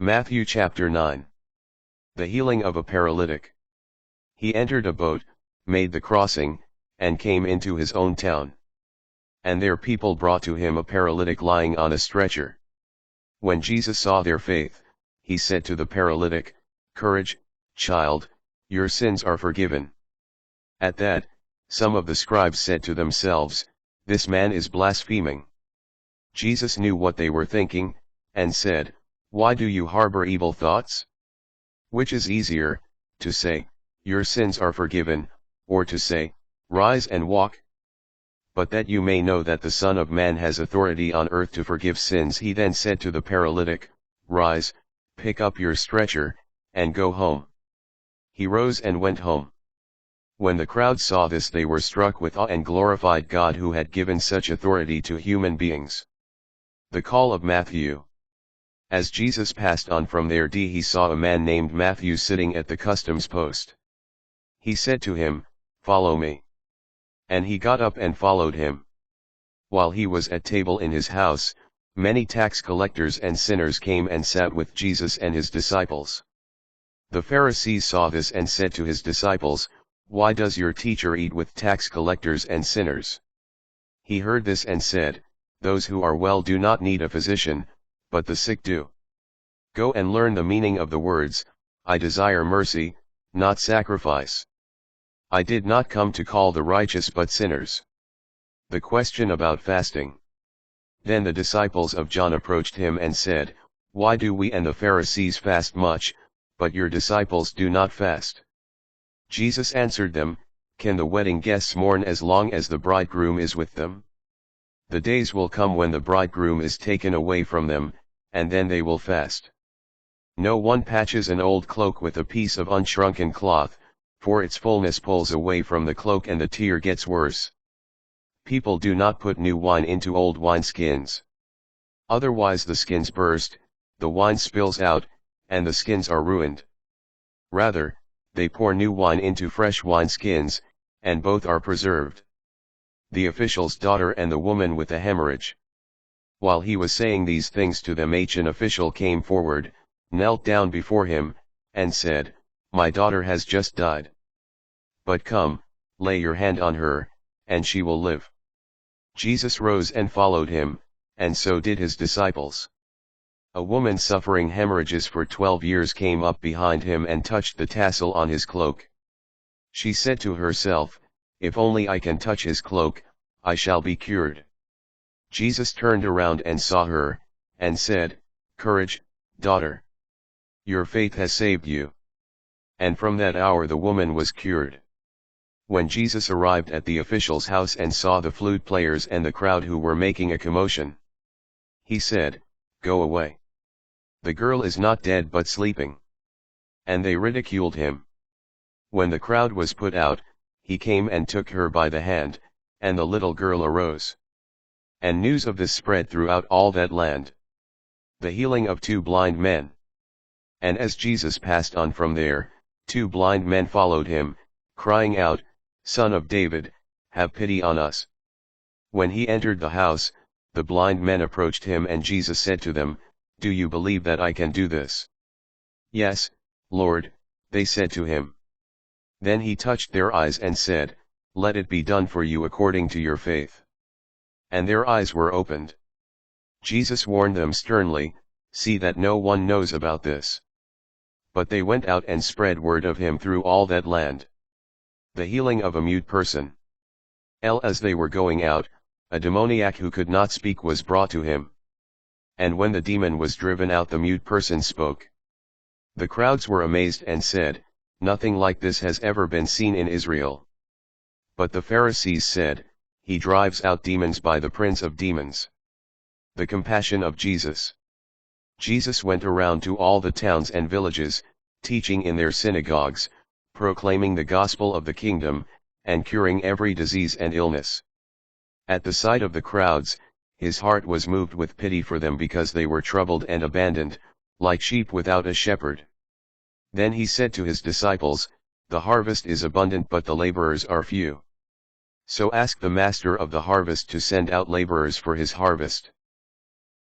Matthew chapter 9. The healing of a paralytic. He entered a boat, made the crossing, and came into his own town. And there people brought to him a paralytic lying on a stretcher. When Jesus saw their faith, he said to the paralytic, "Courage, child, your sins are forgiven." At that, some of the scribes said to themselves, "This man is blaspheming." Jesus knew what they were thinking, and said, "Why do you harbor evil thoughts? Which is easier, to say, 'Your sins are forgiven,' or to say, 'Rise and walk'? But that you may know that the Son of Man has authority on earth to forgive sins," he then said to the paralytic, "Rise, pick up your stretcher, and go home." He rose and went home. When the crowd saw this, they were struck with awe and glorified God who had given such authority to human beings. The call of Matthew. As Jesus passed on from there, he saw a man named Matthew sitting at the customs post. He said to him, "Follow me." And he got up and followed him. While he was at table in his house, many tax collectors and sinners came and sat with Jesus and his disciples. The Pharisees saw this and said to his disciples, "Why does your teacher eat with tax collectors and sinners?" He heard this and said, "Those who are well do not need a physician, but the sick do. Go and learn the meaning of the words, 'I desire mercy, not sacrifice.' I did not come to call the righteous but sinners." The question about fasting. Then the disciples of John approached him and said, "Why do we and the Pharisees fast much, but your disciples do not fast?" Jesus answered them, "Can the wedding guests mourn as long as the bridegroom is with them? The days will come when the bridegroom is taken away from them, and then they will fast. No one patches an old cloak with a piece of unshrunken cloth, for its fullness pulls away from the cloak and the tear gets worse. People do not put new wine into old wineskins. Otherwise the skins burst, the wine spills out, and the skins are ruined. Rather, they pour new wine into fresh wineskins, and both are preserved." The official's daughter and the woman with the hemorrhage. While he was saying these things to them, an official came forward, knelt down before him, and said, "My daughter has just died. But come, lay your hand on her, and she will live." Jesus rose and followed him, and so did his disciples. A woman suffering hemorrhages for 12 years came up behind him and touched the tassel on his cloak. She said to herself, "If only I can touch his cloak, I shall be cured." Jesus turned around and saw her, and said, "Courage, daughter. Your faith has saved you." And from that hour the woman was cured. When Jesus arrived at the official's house and saw the flute players and the crowd who were making a commotion, he said, "Go away. The girl is not dead but sleeping." And they ridiculed him. When the crowd was put out, he came and took her by the hand, and the little girl arose. And news of this spread throughout all that land. The healing of 2 blind men. And as Jesus passed on from there, 2 blind men followed him, crying out, "Son of David, have pity on us." When he entered the house, the blind men approached him, and Jesus said to them, "Do you believe that I can do this?" "Yes, Lord," they said to him. Then he touched their eyes and said, "Let it be done for you according to your faith." And their eyes were opened. Jesus warned them sternly, "See that no one knows about this." But they went out and spread word of him through all that land. The healing of a mute person. As they were going out, a demoniac who could not speak was brought to him. And when the demon was driven out, the mute person spoke. The crowds were amazed and said, "Nothing like this has ever been seen in Israel." But the Pharisees said, "He drives out demons by the prince of demons." The compassion of Jesus. Jesus went around to all the towns and villages, teaching in their synagogues, proclaiming the gospel of the kingdom, and curing every disease and illness. At the sight of the crowds, his heart was moved with pity for them, because they were troubled and abandoned, like sheep without a shepherd. Then he said to his disciples, "The harvest is abundant but the laborers are few. So ask the master of the harvest to send out laborers for his harvest."